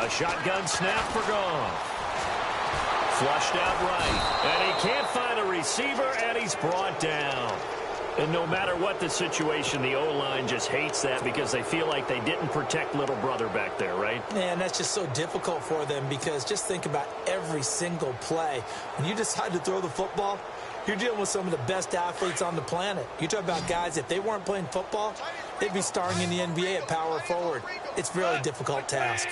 A shotgun snap for Goff. Flushed out right. And he can't find a receiver, and he's brought down. And no matter what the situation, the O-line just hates that because they feel like they didn't protect little brother back there, right? Man, that's just so difficult for them because just think about every single play. When you decide to throw the football, you're dealing with some of the best athletes on the planet. You talk about guys, if they weren't playing football, they'd be starring in the NBA at power forward. It's a really difficult task.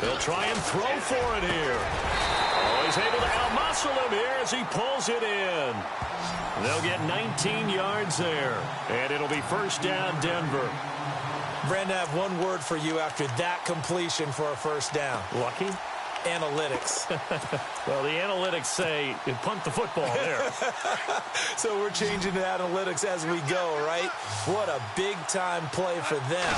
They'll try and throw for it here. Oh, he's able to out-muscle him here as he pulls it in. They'll get 19 yards there, and it'll be first down, Denver. Brandon, I have one word for you after that completion for a first down. Lucky? Analytics. Well, the analytics say you punt the football there. So we're changing to analytics as we go, right? What a big-time play for them,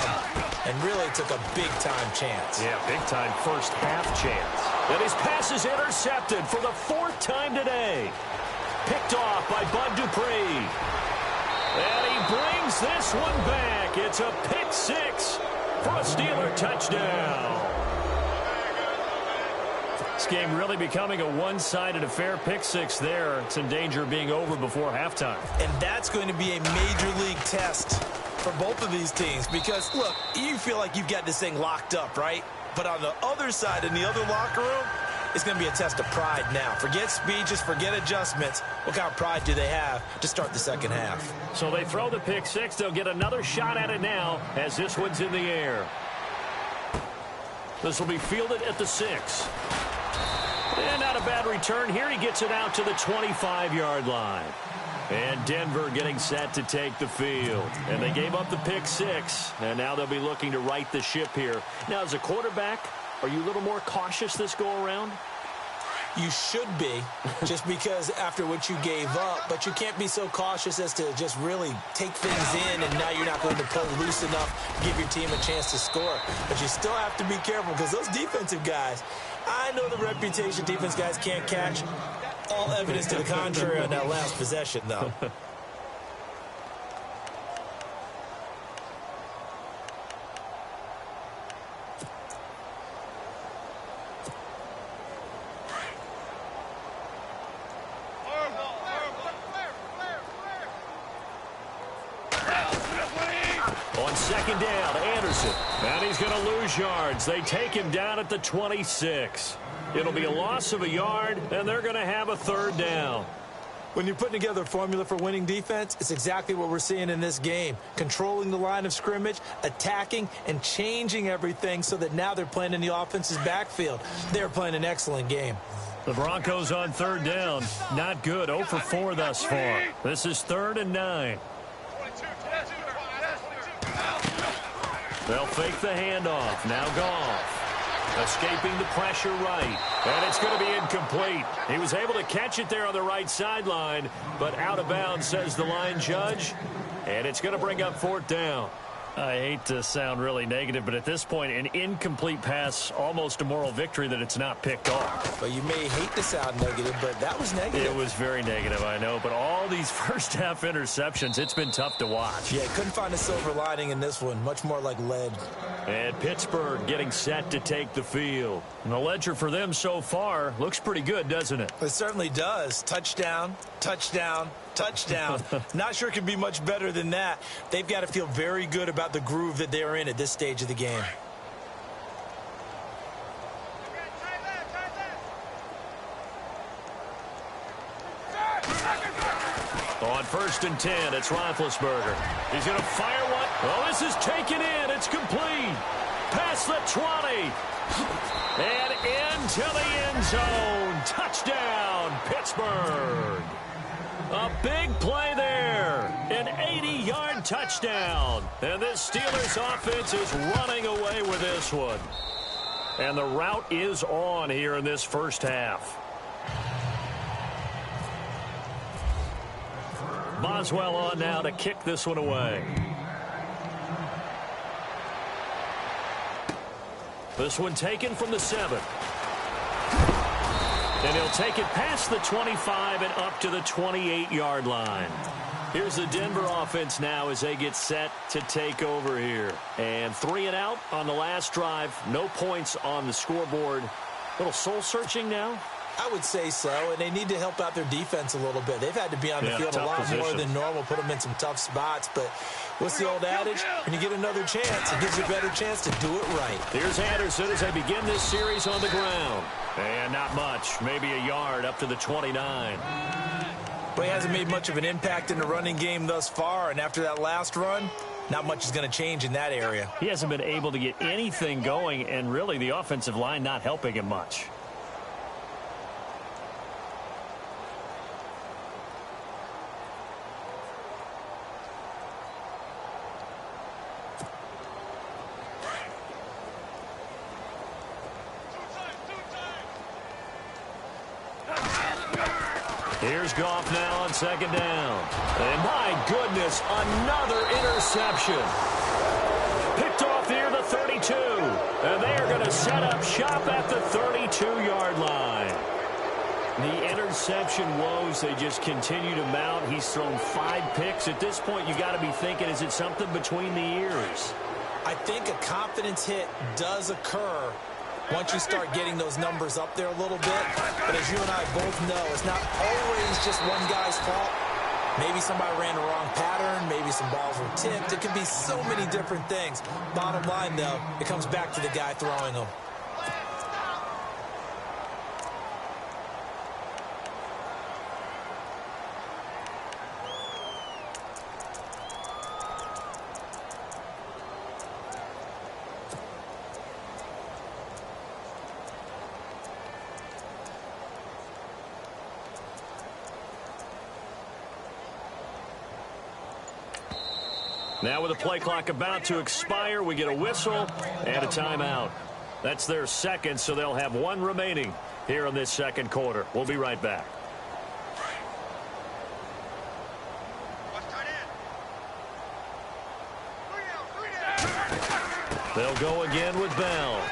and really took a big-time chance. Yeah, big-time first half chance. And his pass is intercepted for the 4th time today. Picked off by Bud Dupree. And he brings this one back. It's a pick six for a Steeler touchdown. This game really becoming a one-sided affair. Pick six there. It's in danger of being over before halftime. And that's going to be a major league test for both of these teams because, look, you feel like you've got this thing locked up, right? But on the other side, in the other locker room, it's going to be a test of pride now. Forget speeches, forget adjustments. What kind of pride do they have to start the second half? So they throw the pick six. They'll get another shot at it now as this one's in the air. This will be fielded at the 6. And not a bad return here. He gets it out to the 25-yard line. And Denver getting set to take the field. And they gave up the pick six. And now they'll be looking to right the ship here. Now, as a quarterback, are you a little more cautious this go-around? You should be, just because after what you gave up. But you can't be so cautious as to just really take things in, and now you're not going to play loose enough to give your team a chance to score. But you still have to be careful because those defensive guys, I know the reputation defense guys can't catch. All evidence to the contrary on that last possession, though. On second down, Anderson. And he's going to lose yards. They take him down at the 26. It'll be a loss of a yard, and they're going to have a third down. When you're putting together a formula for winning defense, it's exactly what we're seeing in this game. Controlling the line of scrimmage, attacking, and changing everything so that now they're playing in the offense's backfield. They're playing an excellent game. The Broncos on third down. Not good. 0 for 4 thus far. This is 3rd and 9. They'll fake the handoff. Now Goff. Escaping the pressure right. And it's going to be incomplete. He was able to catch it there on the right sideline, but out of bounds, says the line judge. And it's going to bring up 4th down. I hate to sound really negative, but at this point, an incomplete pass, almost a moral victory that it's not picked off. But you may hate to sound negative, but that was negative. It was very negative, I know. But all these first-half interceptions, it's been tough to watch. Yeah, couldn't find a silver lining in this one. Much more like lead. And Pittsburgh getting set to take the field. And the ledger for them so far looks pretty good, doesn't it? It certainly does. Touchdown, touchdown, touchdown. Not sure it can be much better than that. They've got to feel very good about the groove that they're in at this stage of the game. On 1st and 10, it's Roethlisberger. He's going to fire one. Oh, this is taken in. It's complete. Past the 20. And into the end zone. Touchdown, Pittsburgh. A big play there. An 80-yard touchdown. And this Steelers offense is running away with this one. And the route is on here in this first half. Boswell on now to kick this one away. This one taken from the 7. And he'll take it past the 25 and up to the 28-yard line. Here's the Denver offense now as they get set to take over here. And 3 and out on the last drive. No points on the scoreboard. A little soul-searching now? I would say so, and they need to help out their defense a little bit. They've had to be on the field a lot more than normal, put them in some tough spots. But what's the old adage? When you get another chance, it gives you a better chance to do it right. Here's Anderson as they begin this series on the ground. And not much, maybe a yard up to the 29. But he hasn't made much of an impact in the running game thus far, and after that last run, not much is going to change in that area. He hasn't been able to get anything going, and really the offensive line not helping him much. Here's Goff now on second down. And my goodness, another interception. Picked off near the 32. And they are going to set up shop at the 32-yard line. The interception woes, they just continue to mount. He's thrown 5 picks. At this point, you got to be thinking, is it something between the ears? I think a confidence hit does occur once you start getting those numbers up there a little bit. But as you and I both know, it's not always just one guy's fault. Maybe somebody ran the wrong pattern. Maybe some balls were tipped. It could be so many different things. Bottom line, though, it comes back to the guy throwing them. Now with the play clock about to expire, we get a whistle and a timeout. That's their second, so they'll have 1 remaining here in this second quarter. We'll be right back. They'll go again with Bell.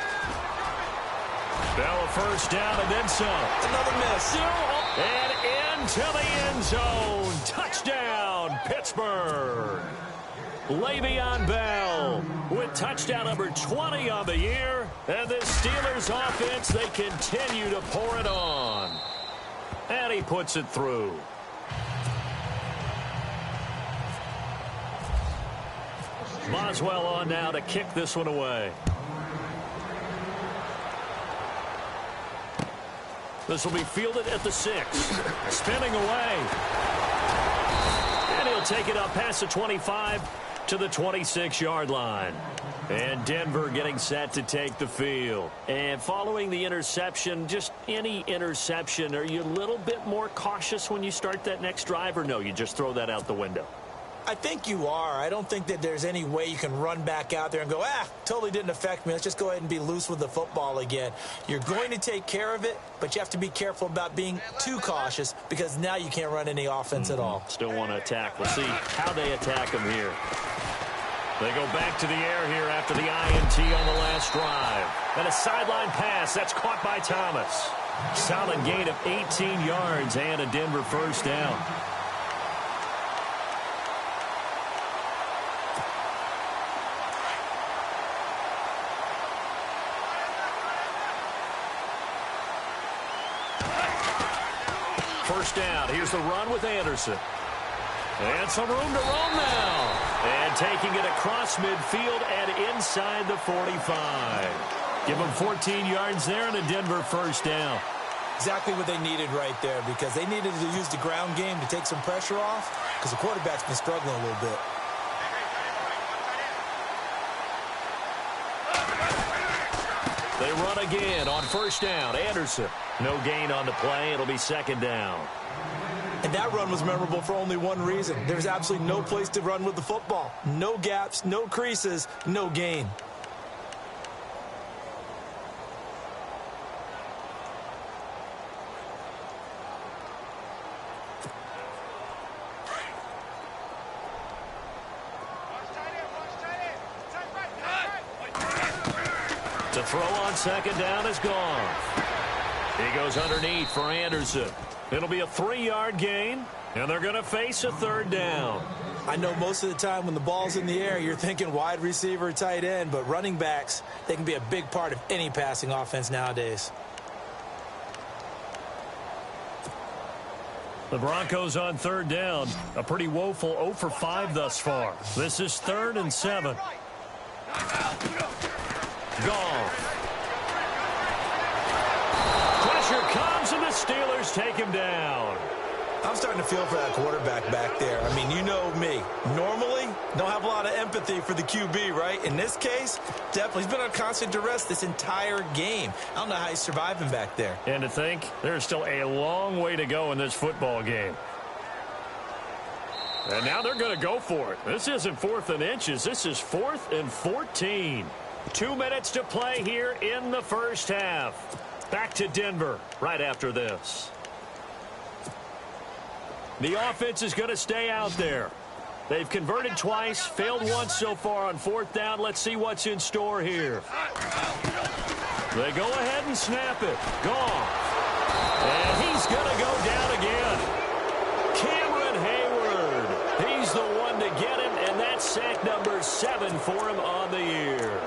Bell a first down and then some. Another miss. And into the end zone. Touchdown, Pittsburgh. Le'Veon Bell with touchdown number 20 on the year. And this Steelers offense, they continue to pour it on. And he puts it through. Boswell on now to kick this one away. This will be fielded at the 6. Spinning away. And he'll take it up past the 25 to the 26-yard line. And Denver getting set to take the field. And following the interception, just any interception, are you a little bit more cautious when you start that next drive, or no, you just throw that out the window? I think you are. I don't think that there's any way you can run back out there and go, totally didn't affect me. Let's just go ahead and be loose with the football again. You're going to take care of it, but you have to be careful about being too cautious because now you can't run any offense at all. Still want to attack. We'll see how they attack them here. They go back to the air here after the INT on the last drive. And a sideline pass. That's caught by Thomas. Solid gain of 18 yards and a Denver first down. First down. Here's the run with Anderson. And some room to roam now. And taking it across midfield and inside the 45. Give them 14 yards there and a Denver first down. Exactly what they needed right there because they needed to use the ground game to take some pressure off because the quarterback's been struggling a little bit. They run again on first down. Anderson. No gain on the play. It'll be second down. And that run was memorable for only one reason. There's absolutely no place to run with the football. No gaps, no creases, no gain. To throw on second down is gone. He goes underneath for Anderson. It'll be a 3-yard gain, And they're going to face a third down. I know most of the time when the ball's in the air, you're thinking wide receiver, tight end, but running backs, they can be a big part of any passing offense nowadays. The Broncos on third down. A pretty woeful 0 for 5 thus far. This is 3rd and 7. Gone. Pressure comes and the Steelers take him down. I'm starting to feel for that quarterback back there. I mean, you know me. Normally, don't have a lot of empathy for the QB, right? In this case, definitely. He's been on constant duress this entire game. I don't know how he's surviving back there. And to think, there's still a long way to go in this football game. And now they're going to go for it. This isn't 4th and inches. This is 4th and 14. 2 minutes to play here in the first half. Back to Denver right after this. The offense is going to stay out there. They've converted twice, failed once so far on 4th down. Let's see what's in store here. They go ahead and snap it. Gone. And he's going to go down again. Cameron Hayward. He's the one to get him, and that's sack number 7 for him on the year.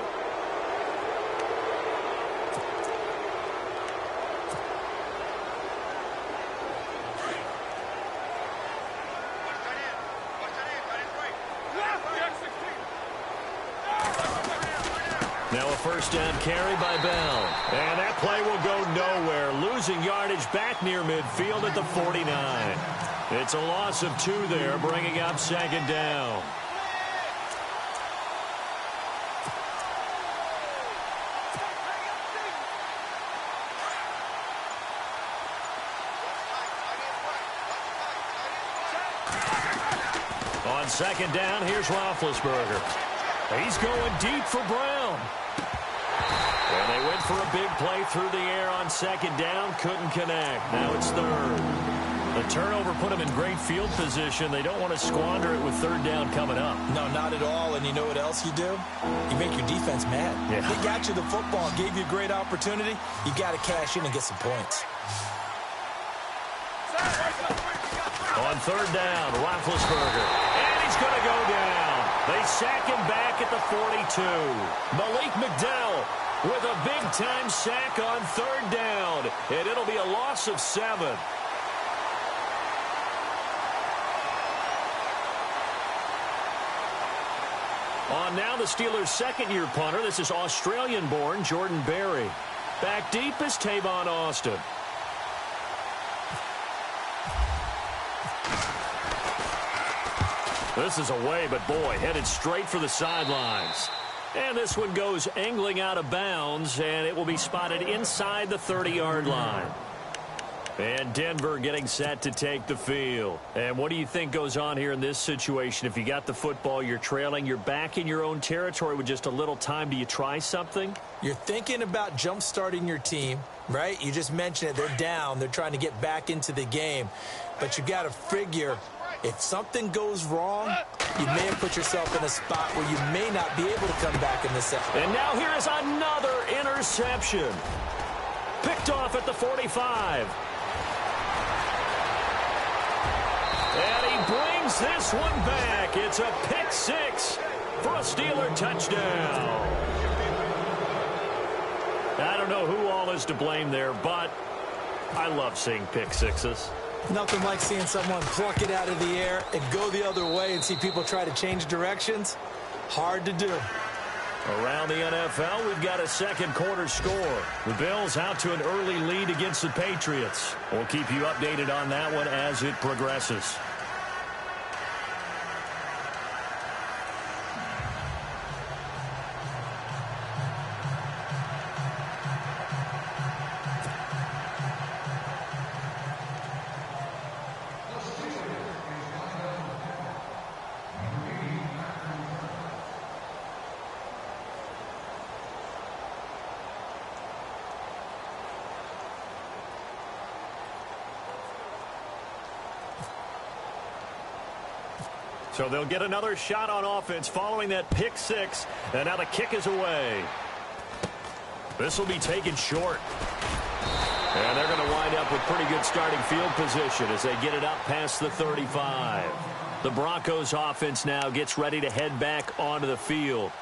Now a first down carry by Bell. And that play will go nowhere. Losing yardage back near midfield at the 49. It's a loss of 2 there, bringing up 2nd down. On 2nd down, here's Roethlisberger. He's going deep for Brown. And they went for a big play through the air on 2nd down. Couldn't connect. Now it's 3rd. The turnover put them in great field position. They don't want to squander it with 3rd down coming up. No, not at all. And you know what else you do? You make your defense mad. Yeah. They got you the football, gave you a great opportunity. You got to cash in and get some points. On 3rd down, Roethlisberger. And he's going to go down. They sack him back at the 42. Malik McDowell with a big-time sack on 3rd down. And it'll be a loss of 7. On now the Steelers' second-year punter. This is Australian-born Jordan Berry. Back deep is Tavon Austin. This is away, but boy, headed straight for the sidelines. And this one goes angling out of bounds, and it will be spotted inside the 30-yard line. And Denver getting set to take the field. And what do you think goes on here in this situation? If you got the football, you're trailing, you're back in your own territory with just a little time. Do you try something? You're thinking about jump-starting your team, right? You just mentioned it. They're down. They're trying to get back into the game. But you got to figure, if something goes wrong, you may have put yourself in a spot where you may not be able to come back in this second. And now here is another interception. Picked off at the 45. And he brings this one back. It's a pick 6 for a Steeler touchdown. I don't know who all is to blame there, but I love seeing pick 6s. Nothing like seeing someone pluck it out of the air and go the other way and see people try to change directions. Hard to do. Around the NFL, we've got a second quarter score. The Bills out to an early lead against the Patriots. We'll keep you updated on that one as it progresses. So they'll get another shot on offense following that pick 6. And now the kick is away. This will be taken short. And they're going to wind up with pretty good starting field position as they get it up past the 35. The Broncos offense now gets ready to head back onto the field.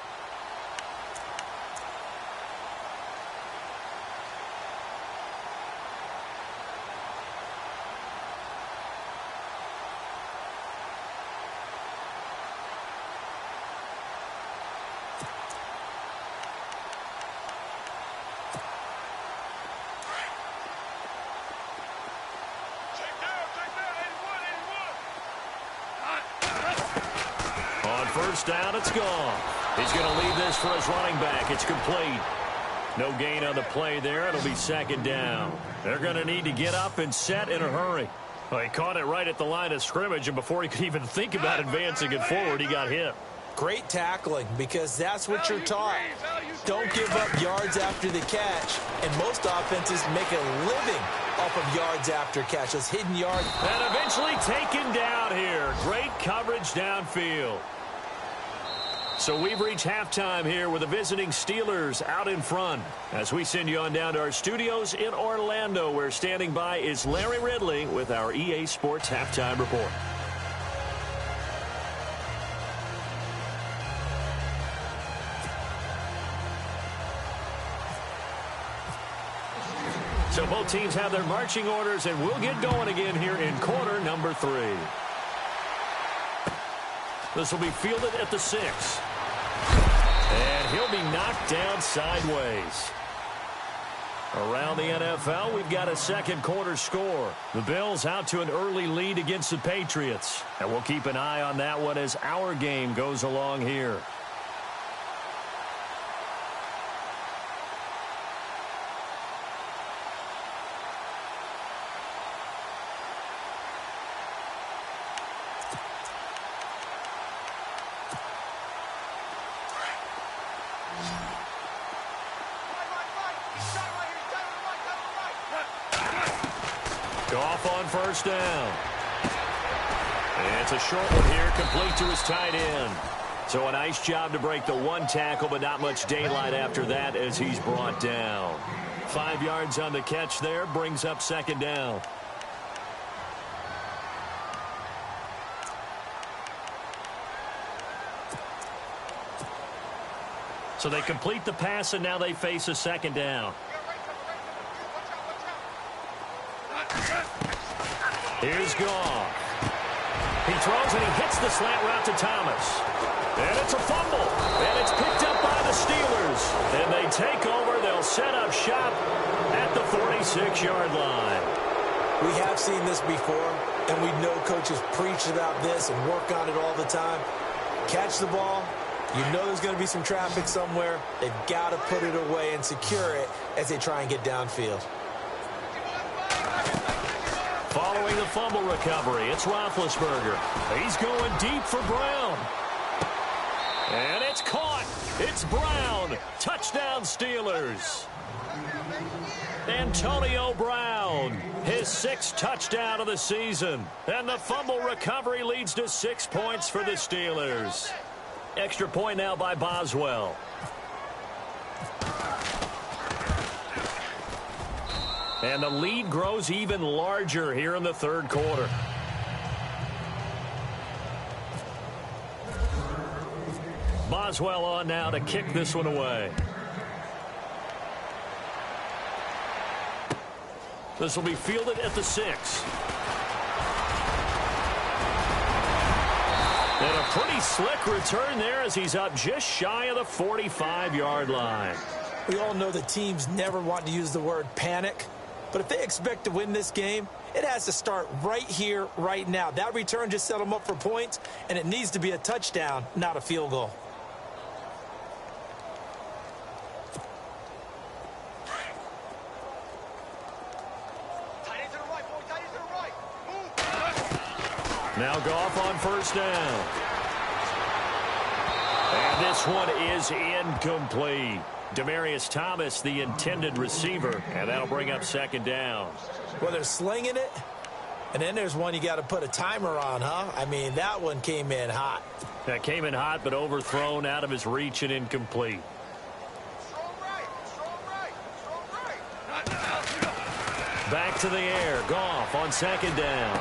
First down, it's gone. He's going to leave this for his running back. It's complete. No gain on the play there. It'll be second down. They're going to need to get up and set in a hurry. Well, he caught it right at the line of scrimmage, and before he could even think about advancing it forward, he got hit. Great tackling, because that's what you're taught. Don't give up yards after the catch, and most offenses make a living off of yards after catch. Those hidden yards. And eventually taken down here. Great coverage downfield. So we've reached halftime here with the visiting Steelers out in front. As we send you on down to our studios in Orlando, where standing by is Larry Ridley with our EA Sports Halftime Report. So both teams have their marching orders, and we'll get going again here in quarter number 3. This will be fielded at the 6. And he'll be knocked down sideways. Around the NFL, we've got a second quarter score. The Bills out to an early lead against the Patriots. And we'll keep an eye on that one as our game goes along here. Goff on first down. And it's a short one here, complete to his tight end. So a nice job to break the one tackle, but not much daylight after that as he's brought down. 5 yards on the catch there, brings up second down. So they complete the pass, and now they face a second down. Here's Goff. He throws and he hits the slant route to Thomas. And it's a fumble. And it's picked up by the Steelers. And they take over. They'll set up shop at the 46-yard line. We have seen this before, and we know coaches preach about this and work on it all the time. Catch the ball. You know there's going to be some traffic somewhere. They've got to put it away and secure it as they try and get downfield. Following the fumble recovery, it's Roethlisberger. He's going deep for Brown. And it's caught. It's Brown. Touchdown, Steelers. Antonio Brown, his 6th touchdown of the season. And the fumble recovery leads to 6 points for the Steelers. Extra point now by Boswell. And the lead grows even larger here in the third quarter. Boswell on now to kick this one away. This will be fielded at the 6. And a pretty slick return there as he's up just shy of the 45-yard line. We all know the teams never want to use the word panic. But if they expect to win this game, it has to start right here, right now. That return just set them up for points, and it needs to be a touchdown, not a field goal. Now Goff on first down. And this one is incomplete. Demaryius Thomas, the intended receiver, and that'll bring up second down. Well, they're slinging it, and then there's one you got to put a timer on, huh? I mean, that one came in hot. That came in hot, but overthrown, out of his reach, and incomplete. back to the air. Goff on second down.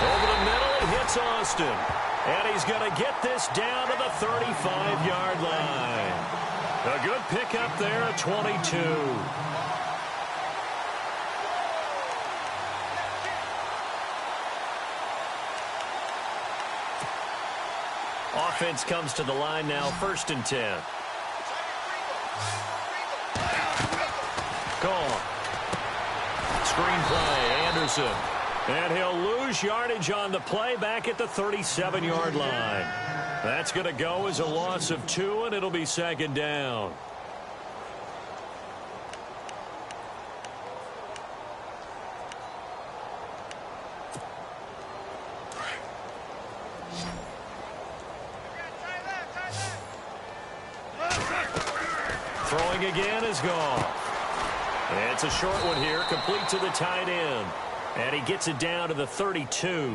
Over the middle, it hits Austin. And he's going to get this down to the 35-yard line. A good pickup there at 22. Offense comes to the line now, 1st and 10. Gone. Screenplay, Anderson. And he'll lose yardage on the play back at the 37-yard line. That's going to go as a loss of 2, and it'll be 2nd down. Throwing again is gone. It's a short one here, complete to the tight end. And he gets it down to the 32.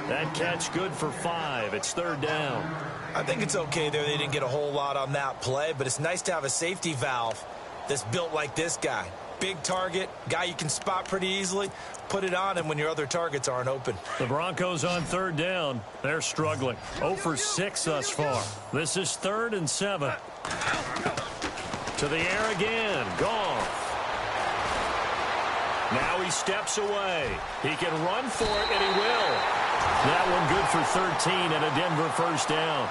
That catch good for 5. It's 3rd down. I think it's okay there. They didn't get a whole lot on that play, but it's nice to have a safety valve that's built like this guy. Big target, guy you can spot pretty easily. Put it on him when your other targets aren't open. The Broncos on 3rd down. They're struggling. 0 for 6 thus far. This is 3rd and 7. To the air again. Goff. Now he steps away. He can run for it, and he will. That one good for 13 and a Denver 1st down.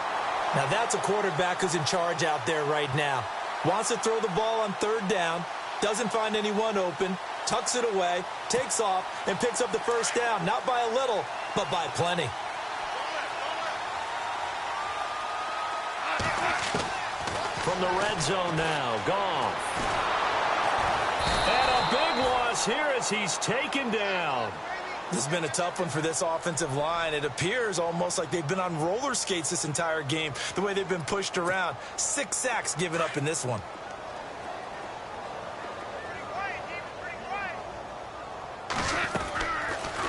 Now that's a quarterback who's in charge out there right now. Wants to throw the ball on 3rd down. Doesn't find anyone open. Tucks it away. Takes off and picks up the 1st down. Not by a little, but by plenty. From the red zone now, Goff. And a big loss here as he's taken down. This has been a tough one for this offensive line. It appears almost like they've been on roller skates this entire game, the way they've been pushed around. 6 sacks given up in this one.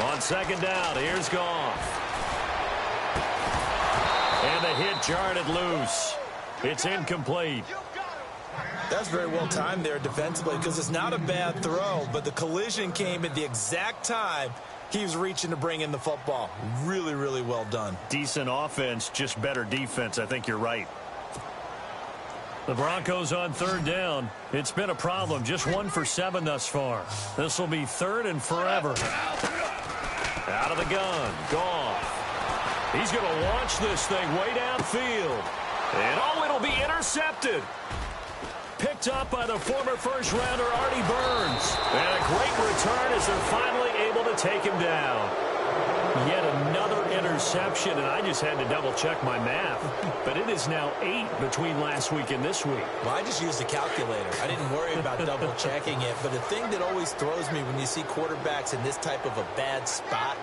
On 2nd down, here's Goff. And the hit jarred it loose. It's incomplete. That's very well timed there defensively because it's not a bad throw, but the collision came at the exact time he was reaching to bring in the football. Really, really well done. Decent offense, just better defense. I think you're right. The Broncos on 3rd down. It's been a problem. Just 1 for 7 thus far. This will be 3rd and forever. Out of the gun. Goff. He's going to launch this thing way downfield. And it'll be intercepted. Picked up by the former 1st-rounder Artie Burns. And a great return as they're finally able to take him down. Yet another interception, and I just had to double-check my math. But it is now 8 between last week and this week. Well, I just used a calculator. I didn't worry about double-checking it. But the thing that always throws me when you see quarterbacks in this type of a bad spot,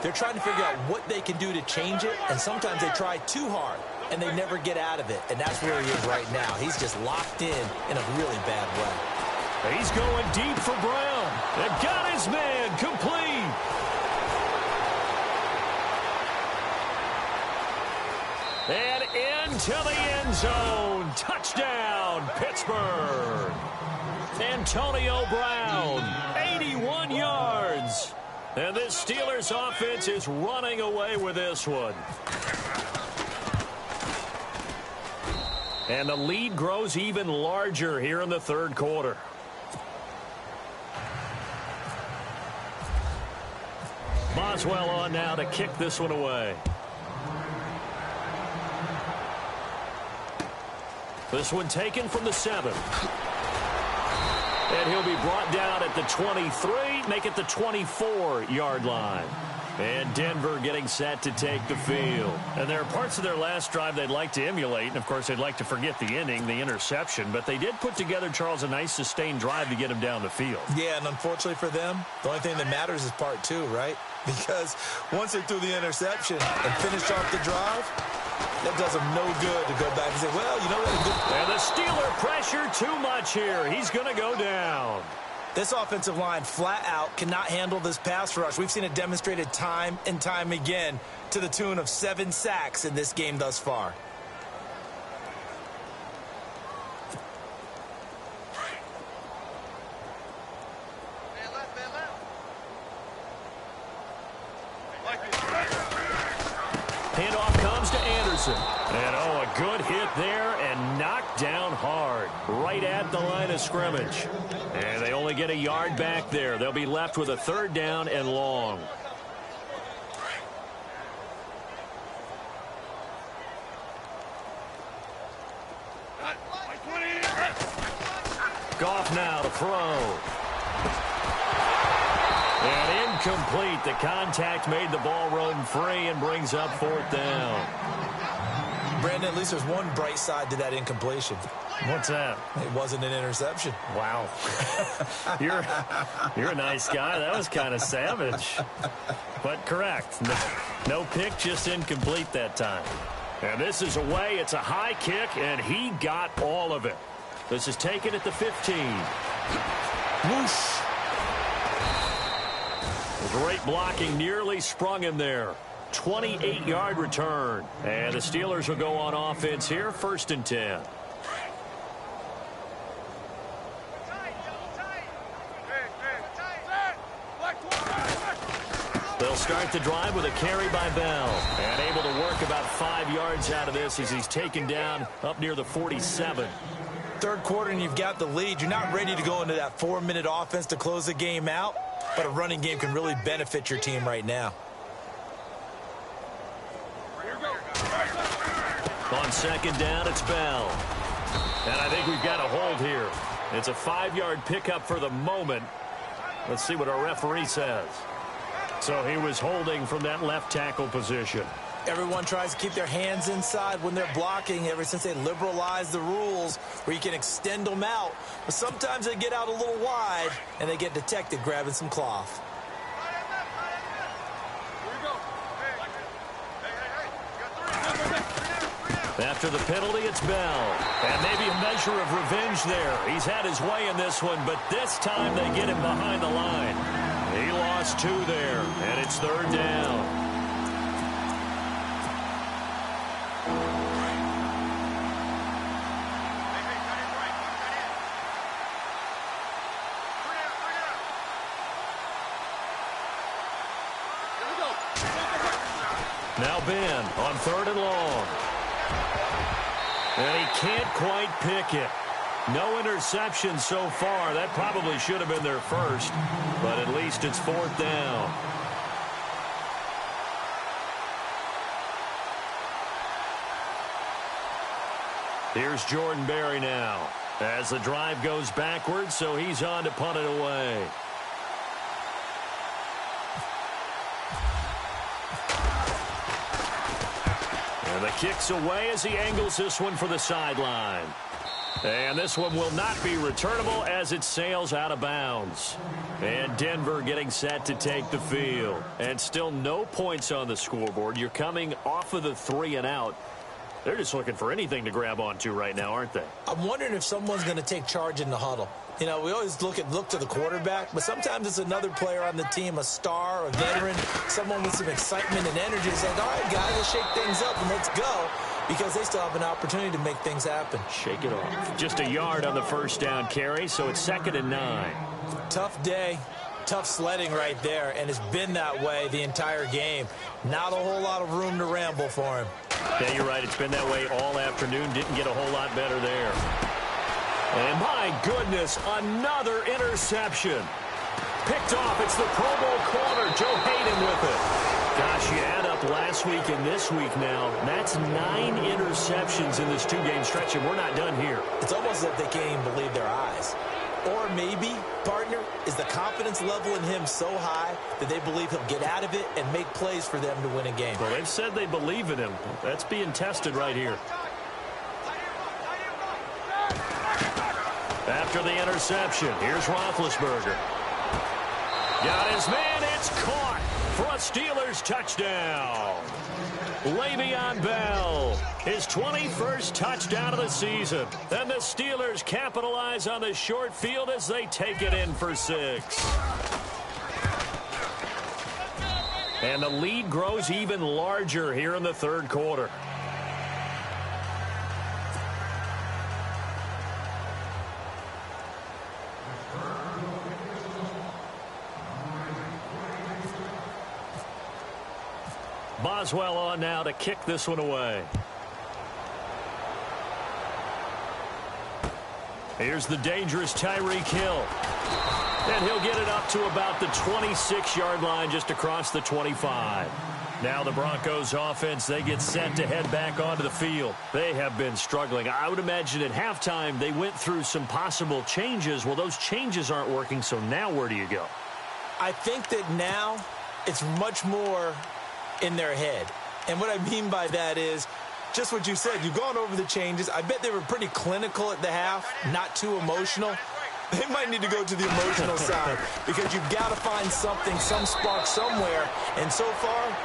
they're trying to figure out what they can do to change it, and sometimes they try too hard, and they never get out of it. And that's where he is right now. He's just locked in a really bad way. He's going deep for Brown. And got his man complete. And into the end zone. Touchdown, Pittsburgh. Antonio Brown, 81 yards. And this Steelers offense is running away with this one. And the lead grows even larger here in the 3rd quarter. Boswell on now to kick this one away. This one taken from the 7. And he'll be brought down at the 23, make it the 24-yard line. And Denver getting set to take the field. And there are parts of their last drive they'd like to emulate. And, of course, they'd like to forget the inning, the interception. But they did put together, Charles, a nice sustained drive to get him down the field. Yeah, and unfortunately for them, the only thing that matters is part 2, right? Because once they threw the interception and finished off the drive, that does them no good to go back and say, well, you know what? And the Steeler pressure too much here. He's going to go down. This offensive line flat out cannot handle this pass rush. We've seen it demonstrated time and time again to the tune of 7 sacks in this game thus far. closer. And, oh, a good hit there and knocked down hard right at the line of scrimmage. And they only get a yard back there. They'll be left with a 3rd down and long. Goff now to throw. And incomplete. The contact made the ball roam free and brings up 4th down. Brandon, at least there's one bright side to that incompletion. What's that? It wasn't an interception. Wow. You're a nice guy. That was kind of savage. But correct. No pick, just incomplete that time. And this is away. It's a high kick, and he got all of it. This is taken at the 15. Whoosh. Great blocking, nearly sprung him there. 28-yard return. And the Steelers will go on offense here, 1st and 10. They'll start the drive with a carry by Bell. And able to work about 5 yards out of this as he's taken down up near the 47. 3rd quarter and you've got the lead. You're not ready to go into that 4-minute offense to close the game out, but a running game can really benefit your team right now. On 2nd down, it's Bell. And I think we've got a hold here. It's a 5-yard pickup for the moment. Let's see what our referee says. So he was holding from that left tackle position. Everyone tries to keep their hands inside when they're blocking ever since they liberalized the rules where you can extend them out. But sometimes they get out a little wide and they get detected grabbing some cloth. After the penalty, it's Bell. And maybe a measure of revenge there. He's had his way in this one, but this time they get him behind the line. He lost 2 there, and it's 3rd down. Now Ben on 3rd and long. And he can't quite pick it. No interception so far. That probably should have been their first, but at least it's 4th down. Here's Jordan Berry now as the drive goes backwards, so he's on to punt it away. And the kick's away as he angles this one for the sideline. And this one will not be returnable as it sails out of bounds. And Denver getting set to take the field. And still no points on the scoreboard. You're coming off of the 3 and out. They're just looking for anything to grab onto right now, aren't they? I'm wondering if someone's going to take charge in the huddle. You know, we always look to the quarterback, but sometimes it's another player on the team, a star, a veteran, someone with some excitement and energy. It's like, all right, guys, let's shake things up and let's go, because they still have an opportunity to make things happen. Shake it off. Just a yard on the 1st down carry, so it's 2nd and 9. Tough day, tough sledding right there, and it's been that way the entire game. Not a whole lot of room to ramble for him. Yeah, you're right. It's been that way all afternoon. Didn't get a whole lot better there. And my goodness, another interception. Picked off. It's the Pro Bowl corner, Joe Hayden with it. Gosh, you add up last week and this week now. That's 9 interceptions in this 2-game stretch, and we're not done here. It's almost as if they can't even believe their eyes. Or maybe, partner, is the confidence level in him so high that they believe he'll get out of it and make plays for them to win a game. Well, they've said they believe in him. That's being tested right here. After the interception, here's Roethlisberger. Got his man, it's caught for a Steelers touchdown. Le'Veon Bell, his 21st touchdown of the season. And the Steelers capitalize on the short field as they take it in for 6. And the lead grows even larger here in the 3rd quarter. Boswell on now to kick this one away. Here's the dangerous Tyreek Hill. And he'll get it up to about the 26-yard line, just across the 25. Now the Broncos offense, they get set to head back onto the field. They have been struggling. I would imagine at halftime they went through some possible changes. Well, those changes aren't working, so now where do you go? I think that now it's much more in their head. And what I mean by that is just what you said. You've gone over the changes. I bet they were pretty clinical at the half, not too emotional. They might need to go to the emotional side because you've got to find something, some spark somewhere. And so far,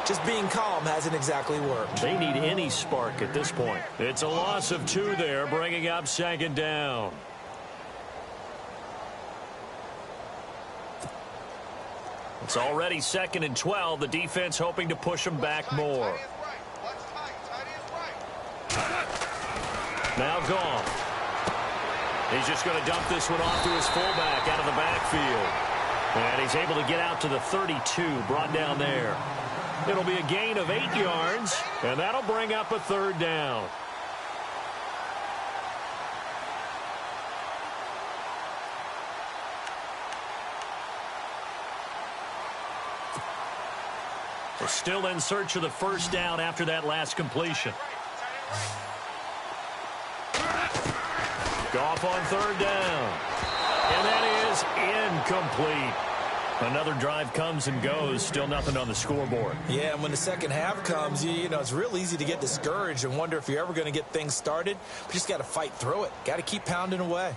just being calm hasn't exactly worked. They need any spark at this point. It's a loss of 2 there, bringing up 2nd down. It's already 2nd and 12. The defense hoping to push them back more. Now gone. He's just going to dump this one off to his fullback out of the backfield. And he's able to get out to the 32, brought down there. It'll be a gain of 8 yards, and that'll bring up a 3rd down. They're still in search of the 1st down after that last completion. Goff on 3rd down. And that is incomplete. Another drive comes and goes. Still nothing on the scoreboard. Yeah, and when the second half comes, you know, it's real easy to get discouraged and wonder if you're ever going to get things started. But you just got to fight through it. Got to keep pounding away.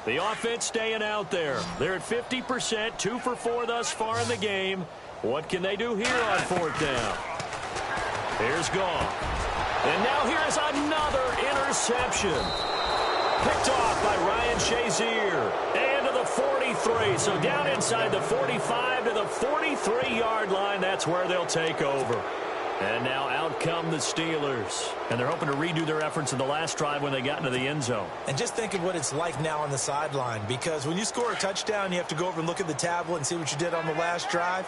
The offense staying out there. They're at 50%, 2 for 4 thus far in the game. What can they do here on 4th down? Here's Goff. And now here's another interception. Picked off by Ryan Shazier. And to the 43. So down inside the 45 to the 43-yard line. That's where they'll take over. And now out come the Steelers. And they're hoping to redo their efforts in the last drive when they got into the end zone. And just think of what it's like now on the sideline. Because when you score a touchdown, you have to go over and look at the tablet and see what you did on the last drive.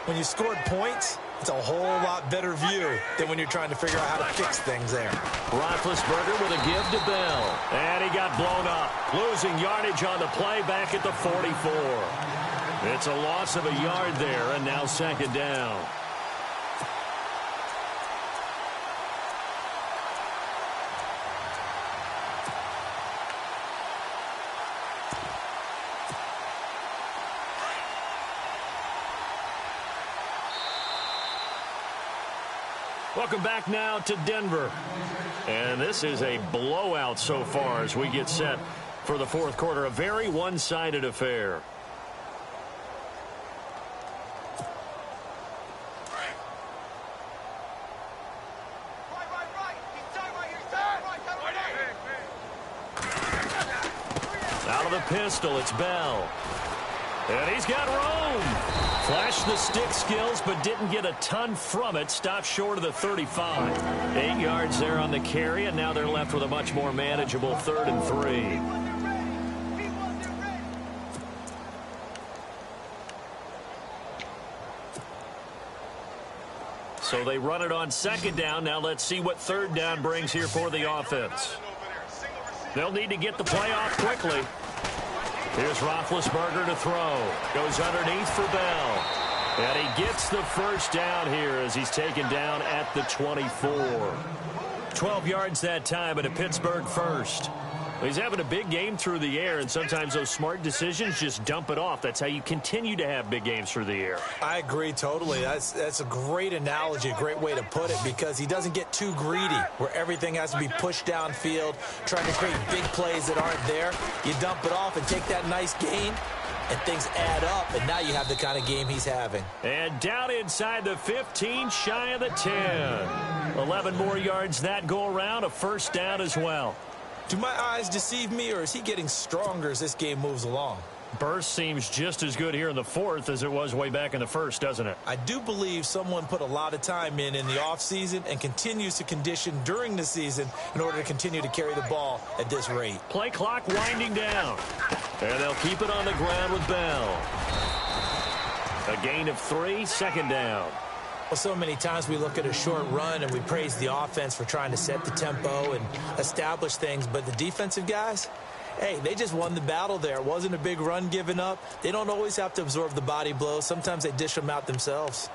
When you scored points, it's a whole lot better view than when you're trying to figure out how to fix things there. Roethlisberger with a give to Bell. And he got blown up. Losing yardage on the play back at the 44. It's a loss of a yard there, and now 2nd down. Welcome back now to Denver. And this is a blowout so far as we get set for the 4th quarter. A very one-sided affair. Out of the pistol, it's Bell. And he's got room. Flashed the stick skills, but didn't get a ton from it. Stopped short of the 35. 8 yards there on the carry, and now they're left with a much more manageable 3rd and 3. So they run it on 2nd down. Now let's see what 3rd down brings here for the offense. They'll need to get the play off quickly. Here's Roethlisberger to throw. Goes underneath for Bell. And he gets the 1st down here as he's taken down at the 24. 12 yards that time, and a Pittsburgh 1st. He's having a big game through the air, and sometimes those smart decisions just dump it off. That's how you continue to have big games through the air. I agree totally. That's a great analogy, a great way to put it, because he doesn't get too greedy where everything has to be pushed downfield, trying to create big plays that aren't there. You dump it off and take that nice gain, and things add up, and now you have the kind of game he's having. And down inside the 15, shy of the 10. 11 more yards that go around, a 1st down as well. Do my eyes deceive me, or is he getting stronger as this game moves along? Burst seems just as good here in the 4th as it was way back in the 1st, doesn't it? I do believe someone put a lot of time in the offseason and continues to condition during the season in order to continue to carry the ball at this rate. Play clock winding down. And they'll keep it on the ground with Bell. A gain of 3, 2nd down. Well, so many times we look at a short run and we praise the offense for trying to set the tempo and establish things, but the defensive guys, hey, they just won the battle there. It wasn't a big run given up. They don't always have to absorb the body blows. Sometimes they dish them out themselves.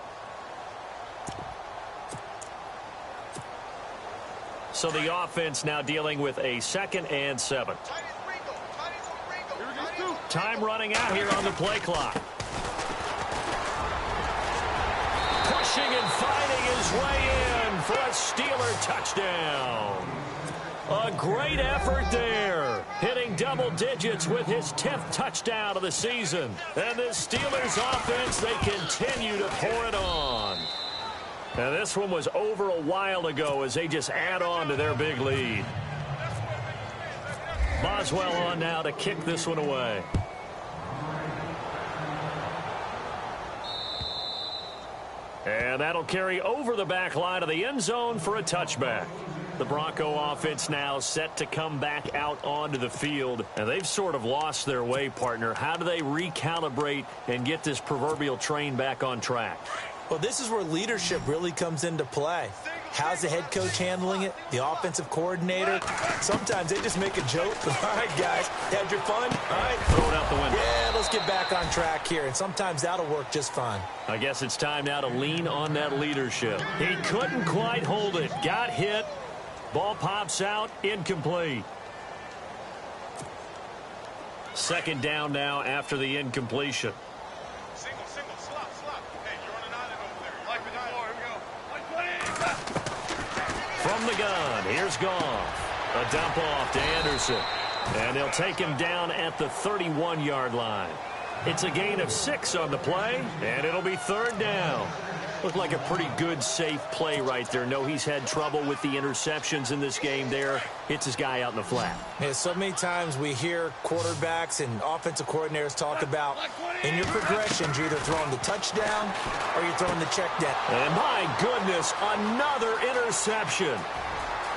So the offense now dealing with a 2nd and 7. Time running out here on the play clock. Pushing and finding his way in for a Steeler touchdown. A great effort there. Hitting double digits with his 10th touchdown of the season. And this Steelers offense, they continue to pour it on. Now this one was over a while ago as they just add on to their big lead. Boswell on now to kick this one away. And that'll carry over the back line of the end zone for a touchback. The Bronco offense now set to come back out onto the field. And they've sort of lost their way, partner. How do they recalibrate and get this proverbial train back on track? Well, this is where leadership really comes into play. How's the head coach handling it? The offensive coordinator? Sometimes they just make a joke. All right, guys, had your fun? All right. Throw it out the window. Yeah, let's get back on track here. And sometimes that'll work just fine. I guess it's time now to lean on that leadership. He couldn't quite hold it. Got hit. Ball pops out. Incomplete. 2nd down now after the incompletion. From the gun, here's Goff. A dump off to Anderson. And they'll take him down at the 31-yard line. It's a gain of 6 on the play, and it'll be 3rd down. Looked like a pretty good, safe play right there. No, he's had trouble with the interceptions in this game there. Hits his guy out in the flat. Yeah, so many times we hear quarterbacks and offensive coordinators talk about in your progressions, you're either throwing the touchdown or you're throwing the check down. And my goodness, another interception.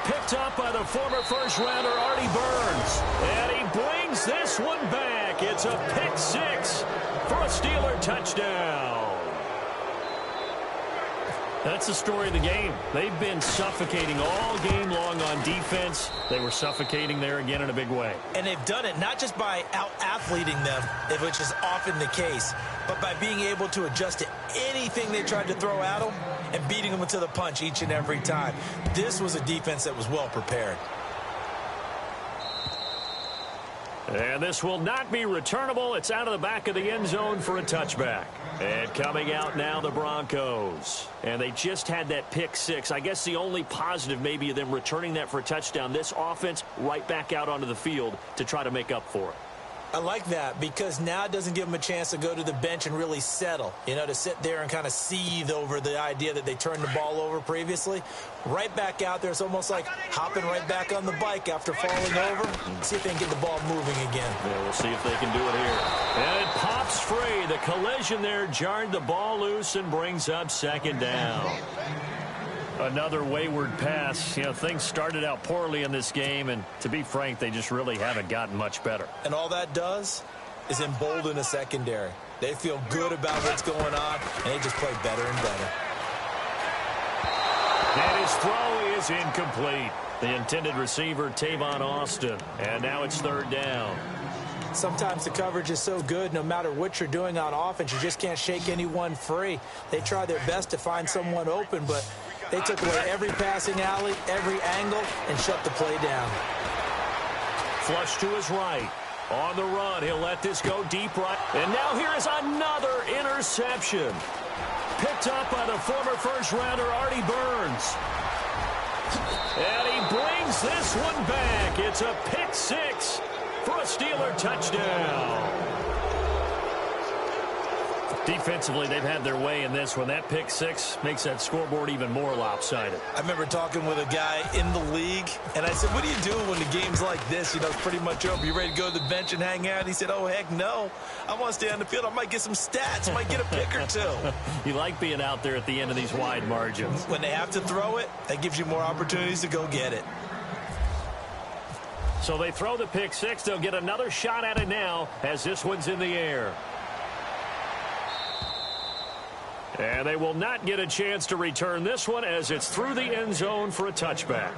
Picked up by the former first-rounder Artie Burns. And he brings this one back. It's a pick 6 for a Steeler touchdown. That's the story of the game. They've been suffocating all game long on defense. They were suffocating there again in a big way. And they've done it not just by out-athleting them, which is often the case, but by being able to adjust to anything they tried to throw at them and beating them to the punch each and every time. This was a defense that was well prepared. And this will not be returnable. It's out of the back of the end zone for a touchback. And coming out now, the Broncos. And they just had that pick 6. I guess the only positive maybe of them returning that for a touchdown. This offense right back out onto the field to try to make up for it. I like that because now it doesn't give them a chance to go to the bench and really settle, to sit there and kind of seethe over the idea that they turned the ball over previously. Right back out there, it's almost like hopping right back on the bike after falling over. See if they can get the ball moving again. Yeah, we'll see if they can do it here. And it pops free. The collision there jarred the ball loose and brings up 2nd down. Another wayward pass. Things started out poorly in this game, and to be frank, they just really haven't gotten much better. And all that does is embolden a secondary. They feel good about what's going on, and they just play better and better. And his throw is incomplete. The intended receiver, Tavon Austin. And now it's 3rd down. Sometimes the coverage is so good, no matter what you're doing on offense, you just can't shake anyone free. They try their best to find someone open, but they took away every passing alley, every angle, and shut the play down. Flush to his right. On the run, he'll let this go deep right. And now here is another interception. Picked up by the former first-rounder Artie Burns. And he brings this one back. It's a pick 6 for a Steeler touchdown. Defensively, they've had their way in this one. That pick 6 makes that scoreboard even more lopsided. I remember talking with a guy in the league, and I said, what do you do when the game's like this? It's pretty much over. You ready to go to the bench and hang out? And he said, oh, heck no. I want to stay on the field. I might get some stats. I might get a pick or 2. You like being out there at the end of these wide margins. When they have to throw it, that gives you more opportunities to go get it. So they throw the pick 6. They'll get another shot at it now as this one's in the air. And they will not get a chance to return this one as it's through the end zone for a touchback.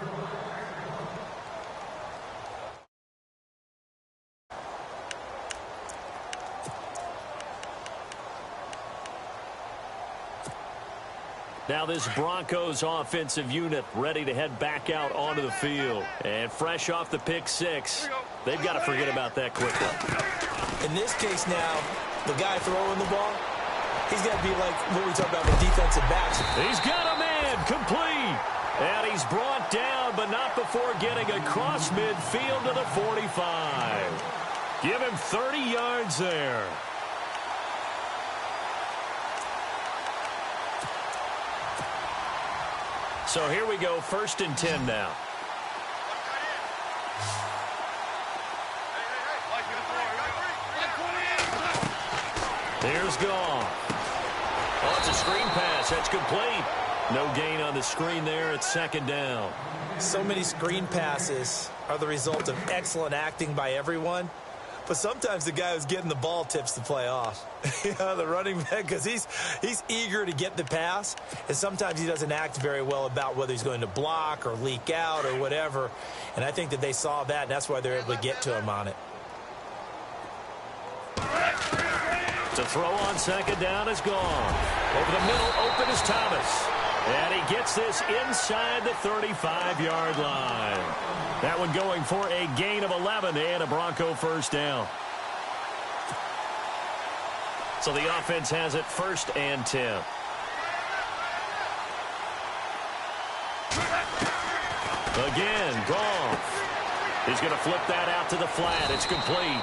Now this Broncos offensive unit ready to head back out onto the field. And fresh off the pick six, they've got to forget about that quickly. In this case now, the guy throwing the ball, he's got to be like what we talk about with defensive backs. He's got a man complete. And he's brought down, but not before getting across midfield to the 45. Give him 30 yards there. So here we go, 1st and 10 now. Here's gone. Oh, it's a screen pass. That's complete. No gain on the screen there. It's 2nd down. So many screen passes are the result of excellent acting by everyone. But sometimes the guy who's getting the ball tips the play off. The running back, because he's eager to get the pass, and sometimes he doesn't act very well about whether he's going to block or leak out or whatever. And I think that they saw that, and that's why they're able to get to him on it. To throw on 2nd down is gone. Over the middle, open is Thomas. And he gets this inside the 35-yard line. That one going for a gain of 11 and a Bronco 1st down. So the offense has it 1st and 10. Again, Goff. He's going to flip that out to the flat. It's complete.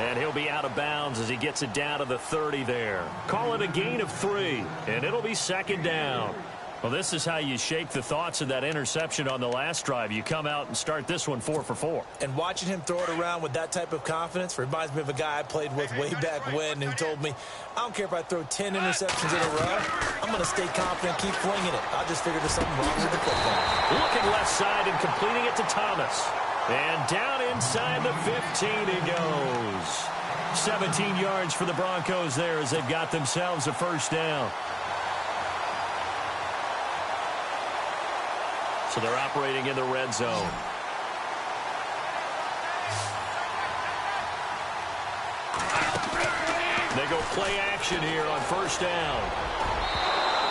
And he'll be out of bounds as he gets it down to the 30 there. Call it a gain of 3, and it'll be 2nd down. Well, this is how you shake the thoughts of that interception on the last drive. You come out and start this one 4 for 4. And watching him throw it around with that type of confidence reminds me of a guy I played with way back when who told me, I don't care if I throw 10 interceptions in a row. I'm going to stay confident, keep flinging it. I just figured there's something wrong with the football. Looking left side and completing it to Thomas. And down inside the 15 he goes. 17 yards for the Broncos there as they've got themselves a 1st down. So they're operating in the red zone. They go play action here on 1st down.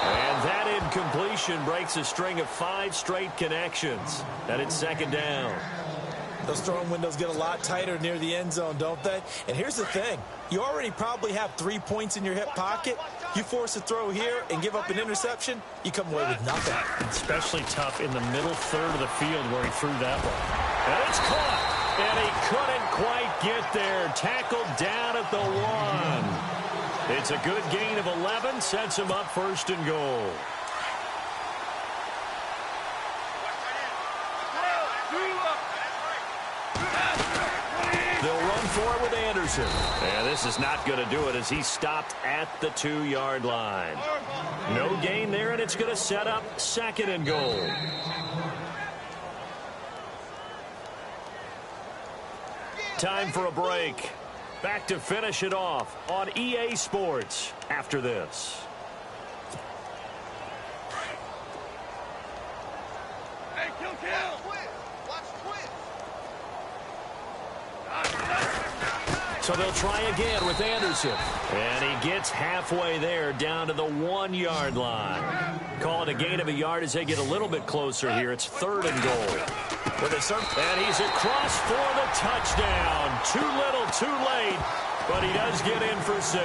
And that incompletion breaks a string of 5 straight connections. And it's 2nd down. Those throwing windows get a lot tighter near the end zone, don't they? And here's the thing. You already probably have 3 points in your hip pocket. You force a throw here and give up an interception, you come away with nothing. Especially tough in the middle third of the field where he threw that one. And it's caught. And he couldn't quite get there. Tackled down at the 1. It's a good gain of 11. Sets him up 1st and goal. They'll run for it with Anderson. And this is not going to do it as he stopped at the 2-yard line. No gain there, and it's going to set up 2nd and goal. Time for a break. Back to finish it off on EA Sports after this. Hey, kill. So they'll try again with Anderson. And he gets halfway there down to the 1-yard line. Call it a gain of a yard as they get a little bit closer here. It's 3rd and goal. And he's across for the touchdown. Too little, too late. But he does get in for 6.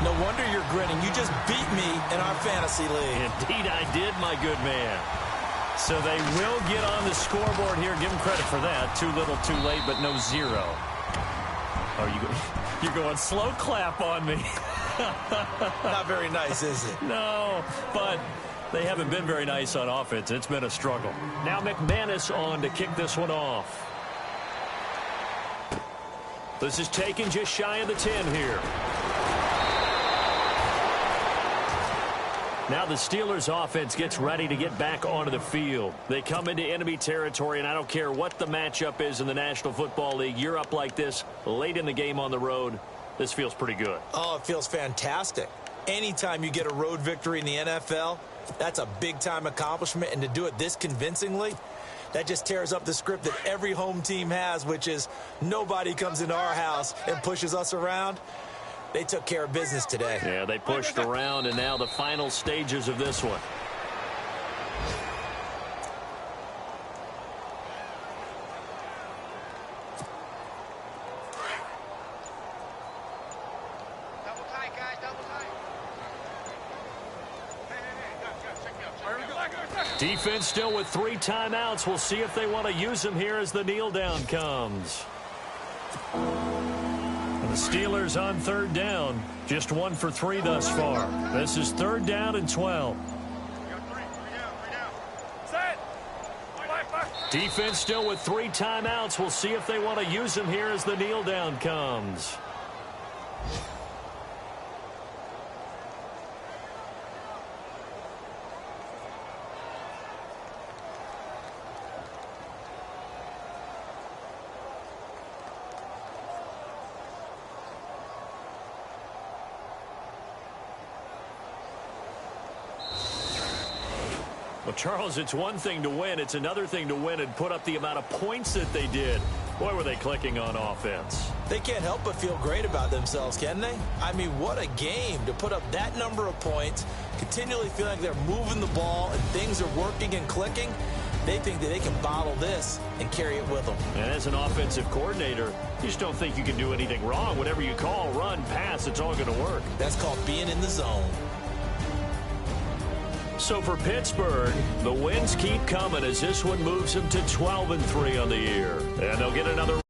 No wonder you're grinning. You just beat me in our fantasy league. Indeed I did, my good man. So they will get on the scoreboard here. Give them credit for that. Too little, too late, but no 0. Oh, you're going slow clap on me. Not very nice, is it? No, but they haven't been very nice on offense. It's been a struggle. Now McManus on to kick this one off. This is taken just shy of the 10 here. Now the Steelers offense gets ready to get back onto the field. They come into enemy territory, and I don't care what the matchup is in the National Football League. You're up like this late in the game on the road. This feels pretty good. Oh, it feels fantastic. Anytime you get a road victory in the NFL, that's a big-time accomplishment, and to do it this convincingly, that just tears up the script that every home team has, which is nobody comes into our house and pushes us around. They took care of business today. Yeah, they pushed around, and now the final stages of this one. Defense still with 3 timeouts. We'll see if they want to use them here as the kneel down comes. And the Steelers on 3rd down. Just 1 for 3 thus far. This is 3rd down and 12. Defense still with 3 timeouts. We'll see if they want to use them here as the kneel down comes. Well, Charles, it's one thing to win. It's another thing to win and put up the amount of points that they did. Boy, were they clicking on offense. They can't help but feel great about themselves, can they? I mean, what a game to put up that number of points, continually feel like they're moving the ball and things are working and clicking. They think that they can bottle this and carry it with them. And as an offensive coordinator, you just don't think you can do anything wrong. Whatever you call, run, pass, it's all going to work. That's called being in the zone. So for Pittsburgh, the wins keep coming as this one moves them to 12-3 on the year. And they'll get another